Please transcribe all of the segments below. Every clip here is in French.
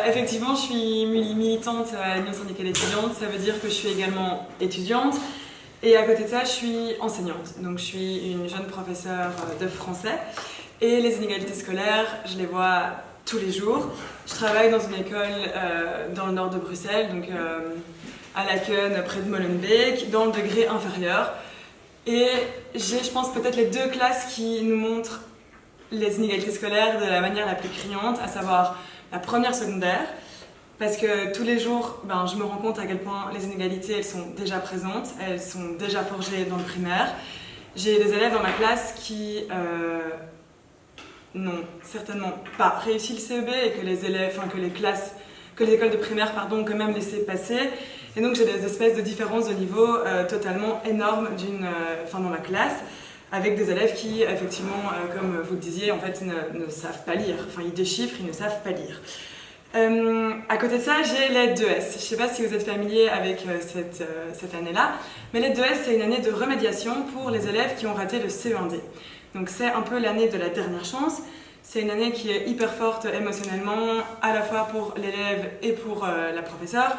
Effectivement, je suis militante à l'Union syndicale étudiante. Ça veut dire que je suis également étudiante. Et à côté de ça, je suis enseignante. Donc, je suis une jeune professeure de français. Et les inégalités scolaires, je les vois tous les jours. Je travaille dans une école dans le nord de Bruxelles, donc à Laken, près de Molenbeek, dans le degré inférieur. Et j'ai, je pense, peut-être les deux classes qui nous montrent les inégalités scolaires de la manière la plus criante, à savoir la première secondaire, parce que tous les jours, je me rends compte à quel point les inégalités, elles sont déjà présentes, elles sont déjà forgées dans le primaire. J'ai des élèves dans ma classe qui n'ont certainement pas réussi le CEB et que les élèves, que les écoles de primaire, ont quand même laissé passer. Et donc j'ai des espèces de différences de niveau totalement énormes dans ma classe, avec des élèves qui, effectivement, comme vous le disiez, en fait, ne savent pas lire. Enfin, ils déchiffrent, ils ne savent pas lire. À côté de ça, j'ai l'aide 2S. Je ne sais pas si vous êtes familier avec cette année-là, mais l'aide 2S, c'est une année de remédiation pour les élèves qui ont raté le CE1D. Donc c'est un peu l'année de la dernière chance. C'est une année qui est hyper forte émotionnellement, à la fois pour l'élève et pour la professeure,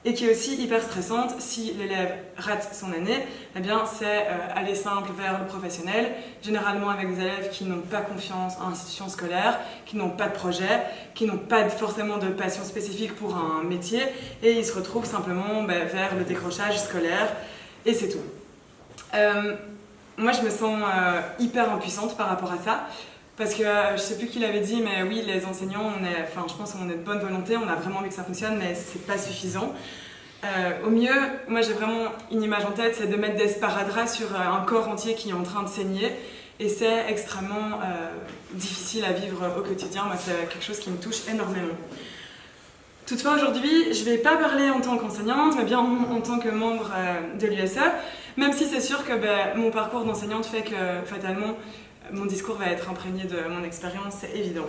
et qui est aussi hyper stressante. Si l'élève rate son année, eh bien c'est aller simple vers le professionnel, généralement avec des élèves qui n'ont pas confiance en l'institution scolaire, qui n'ont pas de projet, qui n'ont pas forcément de passion spécifique pour un métier, et ils se retrouvent simplement vers le décrochage scolaire, et c'est tout. Moi je me sens hyper impuissante par rapport à ça, parce que je sais plus qui l'avait dit, mais oui, les enseignants, je pense qu'on est de bonne volonté, on a vraiment envie que ça fonctionne, mais c'est pas suffisant. Au mieux, moi j'ai vraiment une image en tête, c'est de mettre des sparadraps sur un corps entier qui est en train de saigner, et c'est extrêmement difficile à vivre au quotidien. Moi, c'est quelque chose qui me touche énormément. Toutefois, aujourd'hui, je ne vais pas parler en tant qu'enseignante, mais bien en tant que membre de l'USE, même si c'est sûr que mon parcours d'enseignante fait que, fatalement, mon discours va être imprégné de mon expérience, c'est évident.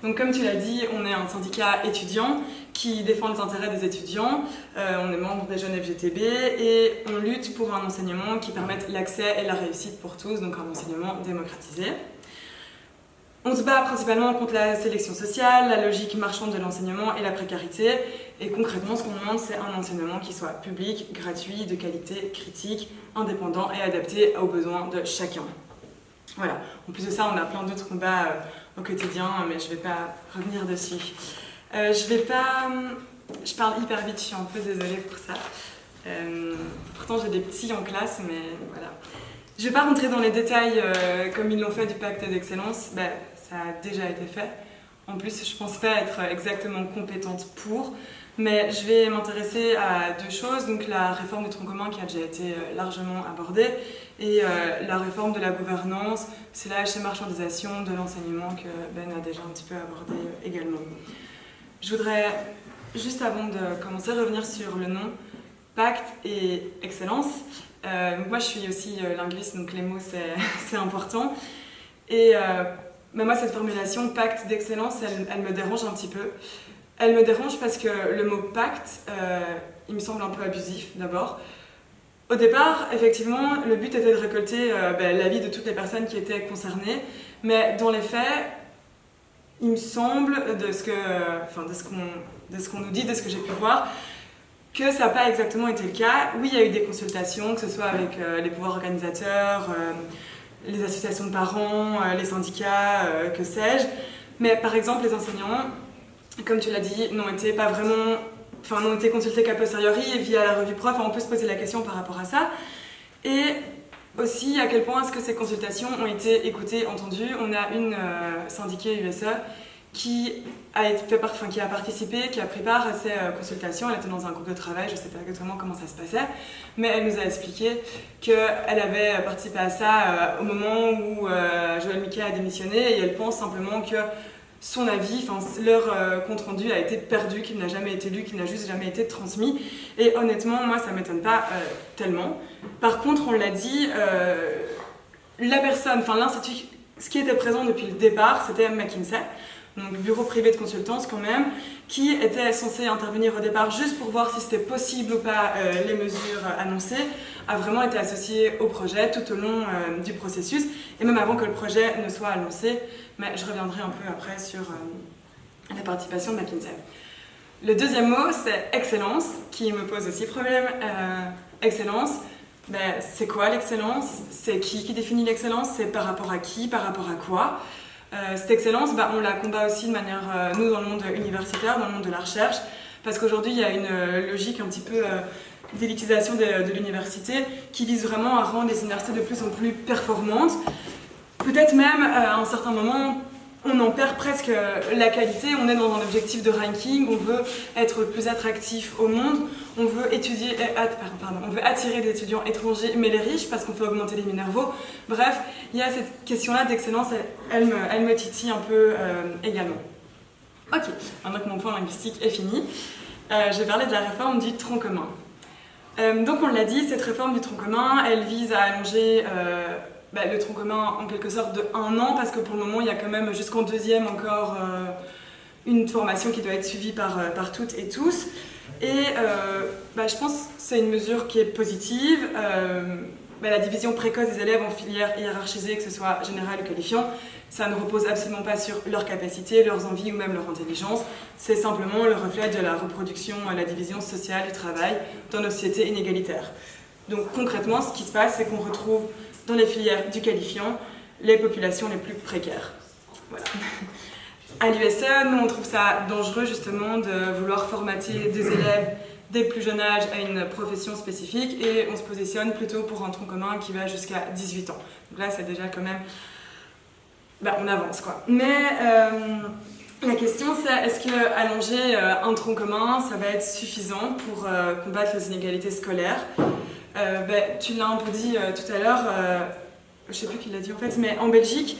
Donc comme tu l'as dit, on est un syndicat étudiant qui défend les intérêts des étudiants, on est membre des jeunes FGTB et on lutte pour un enseignement qui permette l'accès et la réussite pour tous, donc un enseignement démocratisé. On se bat principalement contre la sélection sociale, la logique marchande de l'enseignement et la précarité. Et concrètement, ce qu'on demande, c'est un enseignement qui soit public, gratuit, de qualité, critique, indépendant et adapté aux besoins de chacun. Voilà. En plus de ça, on a plein d'autres combats au quotidien, mais je ne vais pas revenir dessus. Je parle hyper vite, je suis un peu désolée pour ça. Pourtant, j'ai des petits en classe, mais voilà. Je ne vais pas rentrer dans les détails comme ils l'ont fait du pacte d'excellence. Ça a déjà été fait. En plus, je ne pense pas être exactement compétente pour, mais je vais m'intéresser à deux choses. Donc la réforme du tronc commun qui a déjà été largement abordée et la réforme de la gouvernance, c'est la marchandisation de l'enseignement que Ben a déjà un petit peu abordé également. Je voudrais, juste avant de commencer, revenir sur le nom pacte et excellence. Moi, je suis aussi linguiste, donc les mots, c'est important. Et moi, cette formulation pacte d'excellence, elle me dérange un petit peu. Elle me dérange parce que le mot pacte, il me semble un peu abusif, d'abord. Au départ, effectivement, le but était de récolter l'avis de toutes les personnes qui étaient concernées, mais dans les faits, il me semble, de ce qu'on nous dit, de ce que j'ai pu voir, que ça n'a pas exactement été le cas. Oui, il y a eu des consultations, que ce soit avec les pouvoirs organisateurs, les associations de parents, les syndicats, que sais-je. Mais par exemple, les enseignants, comme tu l'as dit, n'ont été consultés qu'a posteriori et via la revue prof. On peut se poser la question par rapport à ça. Et aussi, à quel point est-ce que ces consultations ont été écoutées, entendues. On a une syndiquée USE qui a participé, qui a pris part à ces consultations. Elle était dans un groupe de travail, je ne sais pas exactement comment ça se passait, mais elle nous a expliqué qu'elle avait participé à ça au moment où Joël Miquet a démissionné, et elle pense simplement que son avis, leur compte-rendu a été perdu, qu'il n'a jamais été lu, qu'il n'a juste jamais été transmis. Et honnêtement, moi, ça ne m'étonne pas tellement. Par contre, on l'a dit, la personne, l'institut, ce qui était présent depuis le départ, c'était McKinsey, donc bureau privé de consultance quand même, qui était censé intervenir au départ juste pour voir si c'était possible ou pas les mesures annoncées, a vraiment été associé au projet tout au long du processus, et même avant que le projet ne soit annoncé. Mais je reviendrai un peu après sur la participation de McKinsey. Le deuxième mot, c'est excellence, qui me pose aussi problème. Excellence, ben, c'est quoi l'excellence? C'est qui définit l'excellence? C'est par rapport à qui? Par rapport à quoi? Cette excellence, ben, on la combat aussi de manière, nous, dans le monde universitaire, dans le monde de la recherche, parce qu'aujourd'hui, il y a une logique un petit peu d'élitisation de l'université qui vise vraiment à rendre les universités de plus en plus performantes. Peut-être même, à un certain moment, on en perd presque la qualité, on est dans un objectif de ranking, on veut être plus attractif au monde, on veut, on veut attirer des étudiants étrangers, mais les riches, parce qu'on fait augmenter les Minervaux. Bref, il y a cette question-là d'excellence, elle me titille un peu également. Ok, maintenant que mon point linguistique est fini, je vais parler de la réforme du tronc commun. Donc on l'a dit, cette réforme du tronc commun, elle vise à allonger le tronc commun en quelque sorte de 1 an, parce que pour le moment il y a quand même jusqu'en 2e encore une formation qui doit être suivie par toutes et tous. Et je pense que c'est une mesure qui est positive. La division précoce des élèves en filières hiérarchisées, que ce soit générale ou qualifiant, ça ne repose absolument pas sur leurs capacités, leurs envies ou même leur intelligence. C'est simplement le reflet de la reproduction, la division sociale du travail dans nos sociétés inégalitaires. Donc concrètement, ce qui se passe, c'est qu'on retrouve dans les filières du qualifiant les populations les plus précaires. Voilà. À l'USE, nous on trouve ça dangereux justement de vouloir formater des élèves dès le plus jeune âge à une profession spécifique, et on se positionne plutôt pour un tronc commun qui va jusqu'à 18 ans. Donc là c'est déjà quand même... on avance quoi. Mais la question c'est, est-ce que allonger un tronc commun, ça va être suffisant pour combattre les inégalités scolaires? Tu l'as un peu dit tout à l'heure, je sais plus qui l'a dit en fait, mais en Belgique,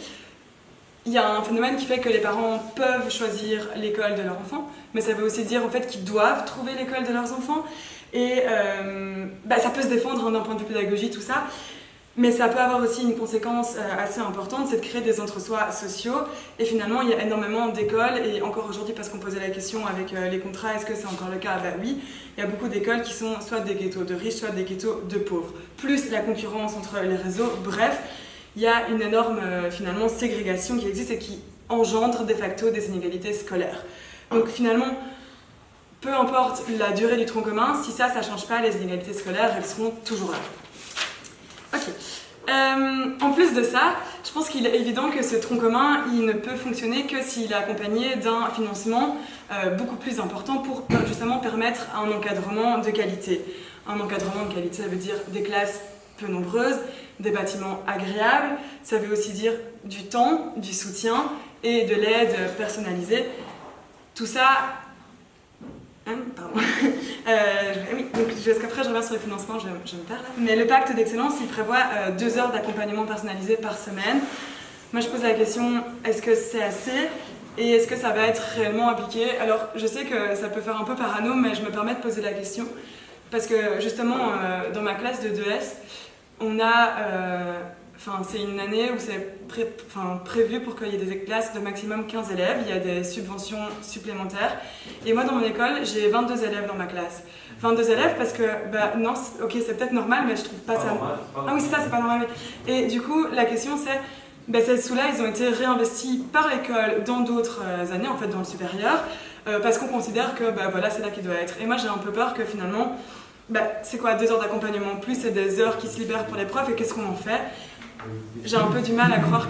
il y a un phénomène qui fait que les parents peuvent choisir l'école de leur enfant, mais ça veut aussi dire en fait qu'ils doivent trouver l'école de leurs enfants. Et ça peut se défendre d'un point de vue pédagogie, tout ça, mais ça peut avoir aussi une conséquence assez importante, c'est de créer des entre-soi sociaux. Et finalement, il y a énormément d'écoles, et encore aujourd'hui, parce qu'on posait la question avec les contrats, est-ce que c'est encore le cas? Oui, il y a beaucoup d'écoles qui sont soit des ghettos de riches, soit des ghettos de pauvres. Plus la concurrence entre les réseaux, bref, il y a une énorme finalement ségrégation qui existe et qui engendre de facto des inégalités scolaires. Donc finalement, peu importe la durée du tronc commun, si ça ne change pas, les inégalités scolaires, elles seront toujours là. Ok. En plus de ça, je pense qu'il est évident que ce tronc commun, il ne peut fonctionner que s'il est accompagné d'un financement beaucoup plus important pour justement permettre un encadrement de qualité. Un encadrement de qualité, ça veut dire des classes peu nombreuses, des bâtiments agréables, ça veut aussi dire du temps, du soutien et de l'aide personnalisée. Tout ça... oui, donc parce qu'après je reviens sur le financement, je me perds là. Mais le pacte d'excellence, il prévoit 2 heures d'accompagnement personnalisé par semaine. Moi je pose la question, est-ce que c'est assez? Et est-ce que ça va être réellement appliqué? Alors je sais que ça peut faire un peu parano, mais je me permets de poser la question. Parce que justement, dans ma classe de 2S, on a... c'est une année où c'est prévu pour qu'il y ait des classes de maximum 15 élèves, il y a des subventions supplémentaires. Et moi, dans mon école, j'ai 22 élèves dans ma classe. 22 élèves parce que, non, ok, c'est peut-être normal, mais je trouve pas ça... Ah oui, c'est ça, c'est pas normal. Et du coup, la question c'est, ces sous-là, ils ont été réinvestis par l'école dans d'autres années, en fait dans le supérieur, parce qu'on considère que, voilà, c'est là qu'il doit être. Et moi, j'ai un peu peur que finalement, c'est quoi, 2 heures d'accompagnement plus, c'est des heures qui se libèrent pour les profs, et qu'est-ce qu'on en fait? J'ai un peu du mal à croire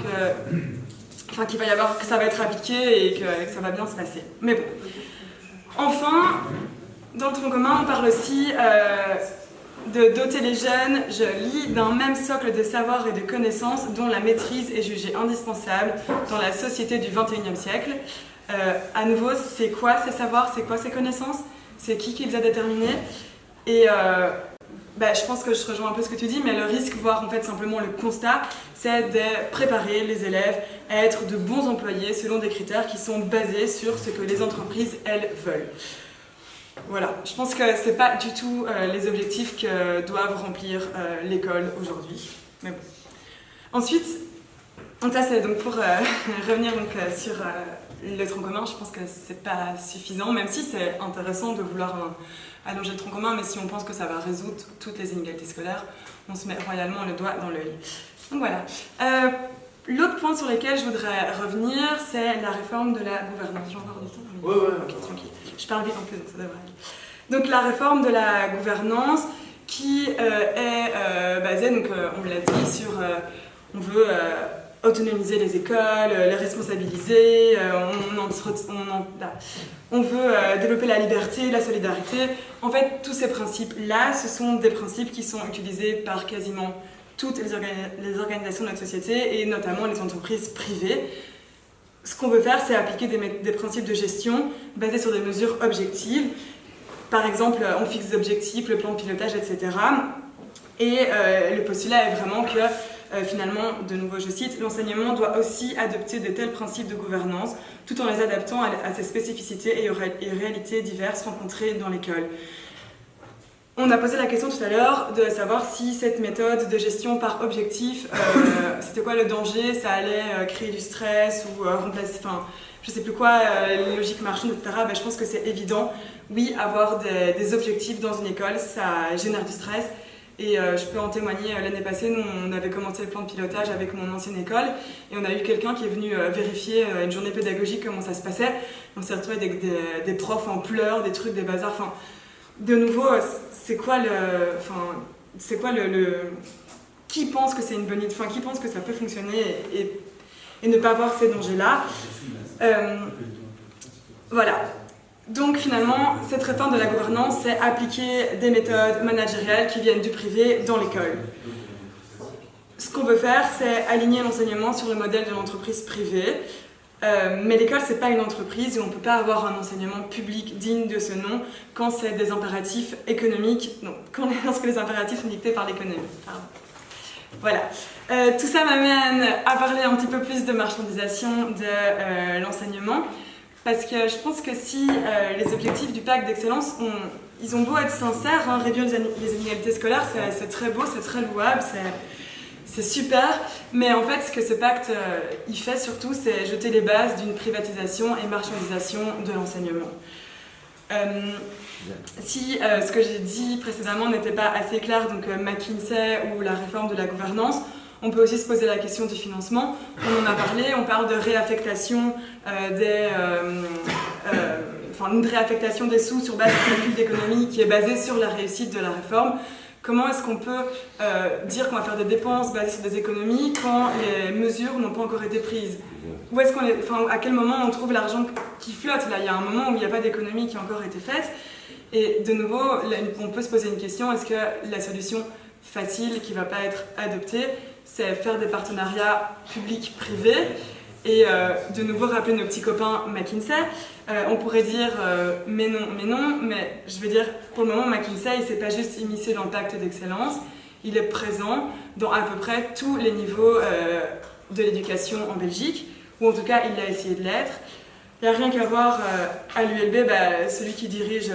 qu'il va y avoir, que ça va être appliqué et que ça va bien se passer. Mais bon. Enfin, dans le tronc commun, on parle aussi de doter les jeunes, je lis, d'un même socle de savoir et de connaissances dont la maîtrise est jugée indispensable dans la société du XXIe siècle. À nouveau, c'est quoi ces savoirs, c'est quoi ces connaissances? C'est qui les a déterminés? Et je pense que je rejoins un peu ce que tu dis, mais le risque, voire en fait simplement le constat, c'est de préparer les élèves à être de bons employés selon des critères qui sont basés sur ce que les entreprises, elles, veulent. Voilà, je pense que c'est pas du tout les objectifs que doivent remplir l'école aujourd'hui. Mais bon. Ensuite, ça c'est donc pour revenir donc, sur le tronc commun, je pense que c'est pas suffisant, même si c'est intéressant de vouloir allonger le tronc commun, mais si on pense que ça va résoudre toutes les inégalités scolaires, on se met royalement le doigt dans l'œil. Donc voilà. L'autre point sur lequel je voudrais revenir, c'est la réforme de la gouvernance. J'ai encore du temps? Ouais. Ok, tranquille. Je parle vite en plus, donc ça devrait aller. Donc la réforme de la gouvernance qui est basée, donc, on l'a dit, sur... on veut autonomiser les écoles, les responsabiliser, on veut développer la liberté, la solidarité. En fait, tous ces principes-là, ce sont des principes qui sont utilisés par quasiment toutes les organisations de notre société et notamment les entreprises privées. Ce qu'on veut faire, c'est appliquer des principes de gestion basés sur des mesures objectives. Par exemple, on fixe des objectifs, le plan de pilotage, etc. Et le postulat est vraiment que finalement, de nouveau je cite, l'enseignement doit aussi adopter de tels principes de gouvernance tout en les adaptant à ses spécificités et aux réalités diverses rencontrées dans l'école. On a posé la question tout à l'heure de savoir si cette méthode de gestion par objectif, c'était quoi le danger, ça allait créer du stress ou remplacer, enfin, je sais plus quoi, les logiques marchandes, etc. Ben, je pense que c'est évident. Oui, avoir des objectifs dans une école, ça génère du stress. Et je peux en témoigner, l'année passée, nous on avait commencé le plan de pilotage avec mon ancienne école et on a eu quelqu'un qui est venu vérifier une journée pédagogique, comment ça se passait. On s'est retrouvé avec des profs en pleurs, des trucs, des bazars. Enfin, de nouveau, c'est quoi le qui pense que c'est une bonne idée, enfin, qui pense que ça peut fonctionner et ne pas voir ces dangers-là. Voilà. Donc finalement, cette réforme de la gouvernance, c'est appliquer des méthodes managériales qui viennent du privé dans l'école. Ce qu'on veut faire, c'est aligner l'enseignement sur le modèle de l'entreprise privée. Mais l'école, c'est pas une entreprise et on ne peut pas avoir un enseignement public digne de ce nom quand c'est des impératifs économiques, non, lorsque les impératifs sont dictés par l'économie. Voilà. Tout ça m'amène à parler un petit peu plus de marchandisation de l'enseignement. Parce que je pense que si les objectifs du pacte d'excellence, ils ont beau être sincères, hein, réduire les inégalités scolaires, c'est très beau, c'est très louable, c'est super. Mais en fait, ce que ce pacte il fait surtout, c'est jeter les bases d'une privatisation et marchandisation de l'enseignement. Si ce que j'ai dit précédemment n'était pas assez clair, donc McKinsey ou la réforme de la gouvernance, on peut aussi se poser la question du financement. On en a parlé, on parle de réaffectation une réaffectation des sous sur base d'un calcul d'économie qui est basé sur la réussite de la réforme. Comment est-ce qu'on peut dire qu'on va faire des dépenses basées sur des économies quand les mesures n'ont pas encore été prises? Où est-ce qu'on à quel moment on trouve l'argent qui flotte? Là, il y a un moment où il n'y a pas d'économie qui a encore été faite. Et de nouveau, on peut se poser une question, est-ce que la solution facile qui ne va pas être adoptée, c'est faire des partenariats publics-privés et de nouveau rappeler nos petits copains McKinsey. On pourrait dire mais non, mais je veux dire, pour le moment, McKinsey, il ne s'est pas juste immiscé dans le pacte d'excellence, il est présent dans à peu près tous les niveaux de l'éducation en Belgique, ou en tout cas, il a essayé de l'être. Il n'y a rien qu'à voir à l'ULB, celui qui dirige,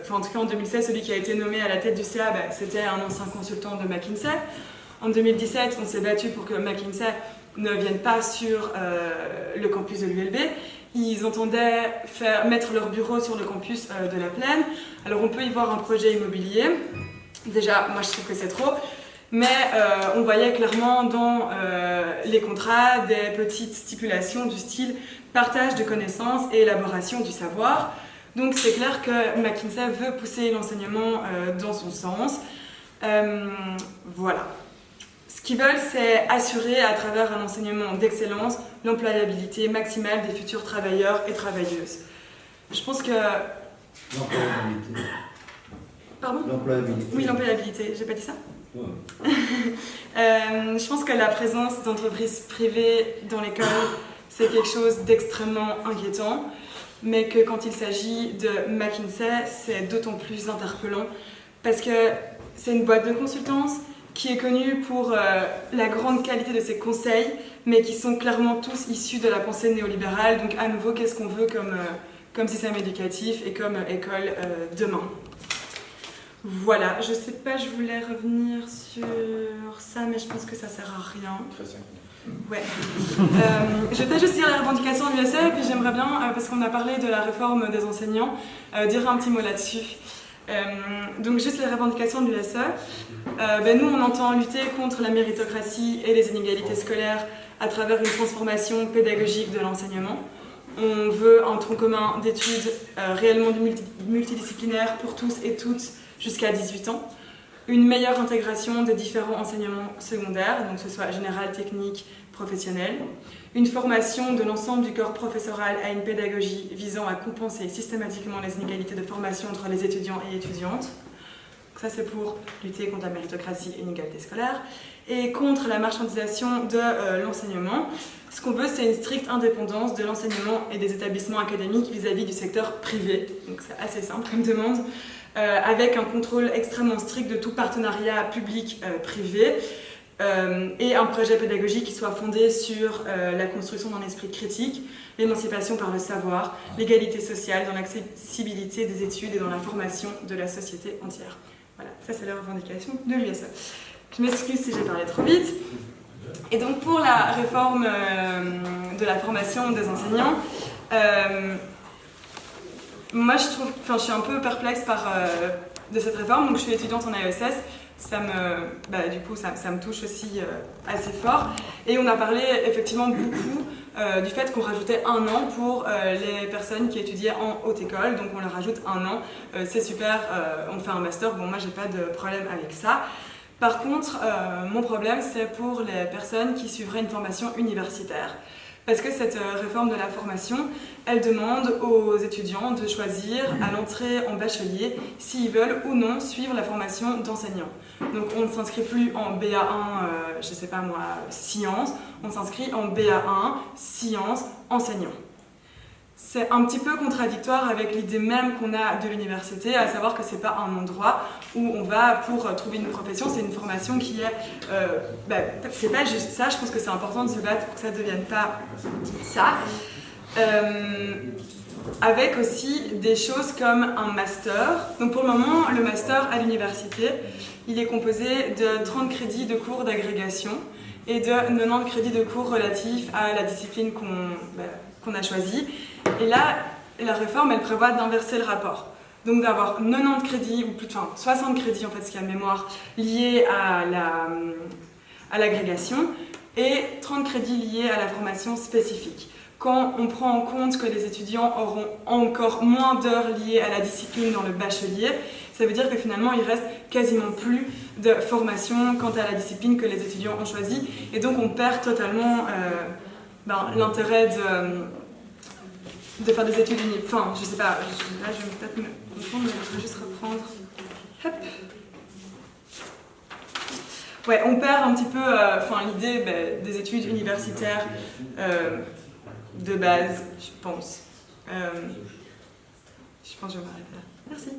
en tout cas en 2016, celui qui a été nommé à la tête du CA, c'était un ancien consultant de McKinsey. En 2017, on s'est battu pour que McKinsey ne vienne pas sur le campus de l'ULB. Ils entendaient mettre leur bureau sur le campus de la Plaine. Alors on peut y voir un projet immobilier. Déjà, moi je trouve que c'est trop. Mais on voyait clairement dans les contrats des petites stipulations du style partage de connaissances et élaboration du savoir. Donc c'est clair que McKinsey veut pousser l'enseignement dans son sens. Voilà. Ce qu'ils veulent, c'est assurer à travers un enseignement d'excellence l'employabilité maximale des futurs travailleurs et travailleuses. Je pense que... L'employabilité. Pardon ? L'employabilité. Oui, l'employabilité. J'ai pas dit ça ? Ouais. Je pense que la présence d'entreprises privées dans l'école, c'est quelque chose d'extrêmement inquiétant, mais que quand il s'agit de McKinsey, c'est d'autant plus interpellant, parce que c'est une boîte de consultance qui est connue pour la grande qualité de ses conseils, mais qui sont clairement tous issus de la pensée néolibérale. Donc à nouveau, qu'est-ce qu'on veut comme système éducatif et comme école demain? Voilà, je sais pas, je voulais revenir sur ça, mais je pense que ça sert à rien. Très simple. Ouais. Je vais peut-être juste dire les revendications USL, et puis j'aimerais bien, parce qu'on a parlé de la réforme des enseignants, dire un petit mot là-dessus. Donc juste les revendications de l'USE. Nous, on entend lutter contre la méritocratie et les inégalités scolaires à travers une transformation pédagogique de l'enseignement. On veut un tronc commun d'études réellement multidisciplinaire pour tous et toutes jusqu'à 18 ans. Une meilleure intégration des différents enseignements secondaires, donc que ce soit général, technique, professionnel. Une formation de l'ensemble du corps professoral à une pédagogie visant à compenser systématiquement les inégalités de formation entre les étudiants et étudiantes. Ça, c'est pour lutter contre la méritocratie et l'inégalité scolaire. Et contre la marchandisation de l'enseignement, ce qu'on veut, c'est une stricte indépendance de l'enseignement et des établissements académiques vis-à-vis du secteur privé. Donc c'est assez simple comme demande, avec un contrôle extrêmement strict de tout partenariat public-privé et un projet pédagogique qui soit fondé sur la construction d'un esprit critique, l'émancipation par le savoir, l'égalité sociale, dans l'accessibilité des études et dans la formation de la société entière. Voilà, ça c'est la revendication de l'USE. Je m'excuse si j'ai parlé trop vite. Et donc pour la réforme de la formation des enseignants, moi je suis un peu perplexe de cette réforme. Donc je suis étudiante en AESS, ça me touche aussi assez fort. Et on a parlé effectivement beaucoup du fait qu'on rajoutait un an pour les personnes qui étudiaient en haute école. Donc on leur rajoute un an, c'est super, on fait un master. Bon, moi j'ai pas de problème avec ça. Par contre, mon problème, c'est pour les personnes qui suivraient une formation universitaire. Parce que cette réforme de la formation, elle demande aux étudiants de choisir à l'entrée en bachelier s'ils veulent ou non suivre la formation d'enseignant. Donc on ne s'inscrit plus en BA1, je sais pas moi, sciences, on s'inscrit en BA1, sciences, enseignant. C'est un petit peu contradictoire avec l'idée même qu'on a de l'université, à savoir que c'est pas un endroit où on va pour trouver une profession, c'est une formation qui est... c'est pas juste ça, je pense que c'est important de se battre pour que ça ne devienne pas ça. Avec aussi des choses comme un master. Donc pour le moment, le master à l'université, il est composé de 30 crédits de cours d'agrégation et de 90 crédits de cours relatifs à la discipline qu'on a choisie. Et là, la réforme, elle prévoit d'inverser le rapport. Donc d'avoir 90 crédits, ou plus de 60 crédits, en fait, ce qu'il y a de mémoire, liés à l'agrégation, et 30 crédits liés à la formation spécifique. Quand on prend en compte que les étudiants auront encore moins d'heures liées à la discipline dans le bachelier, ça veut dire que finalement, il reste quasiment plus de formation quant à la discipline que les étudiants ont choisie. Et donc, on perd totalement l'intérêt de faire des études uniques. Enfin, je sais pas, là je vais peut-être me confondre, mais je vais juste reprendre. Hop. Ouais, on perd un petit peu l'idée des études universitaires de base, je pense. Je pense que je vais m'arrêter là. Merci.